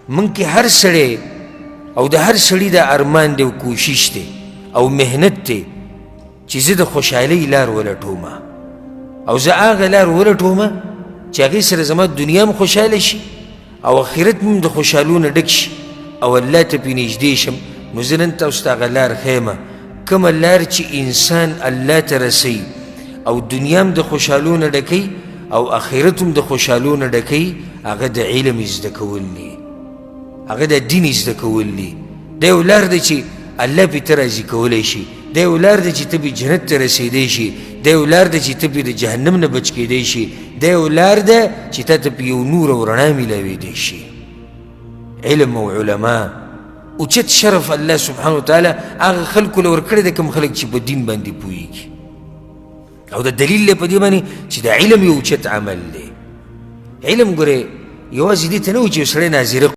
من کې هر سړی او د هر سړي د ارمان دی او کوشش دی او مهنت دی چې زه د خوشحالۍ لار ولټومه او زه هغه لار ولټومه چې هغې سره زما دنیا هم خوشحاله شي او آخرت هم د خوشحالو نه ډک شي او الله ته پې نږدې شم. نو زه نن تاسو ته هغه لار ښیمه، کومه لار چې انسان الله ته رسوي او دنیا هم د خوشحالو نه ډکوي او آخرت هم د خوشحالو نه ډکوي. هغه د علم زده کول دي، هغه د دین زده کول دي. دا یو لار دی چې الله پې ته راضي کولی شي، دا یو لار دی چې ته پې جنت ته رسېدی شي، دا یو لار دی چې ته پې د جهنم نه بچ کېدی شي، دا یو لار ده چې تا ته پې یو نور او رڼا میلاویدی شي. علم او علما اوچت شرف الله سبحانه وتعالی هغه خلکو له ورکړی دی کوم خلک چې په دین باندې پوهېږي او د دلیل دی په دې باندې چې د علم یو اوچت عمل دی. علم ګورې یوازې دې ته نه و چې یو سړی ناظره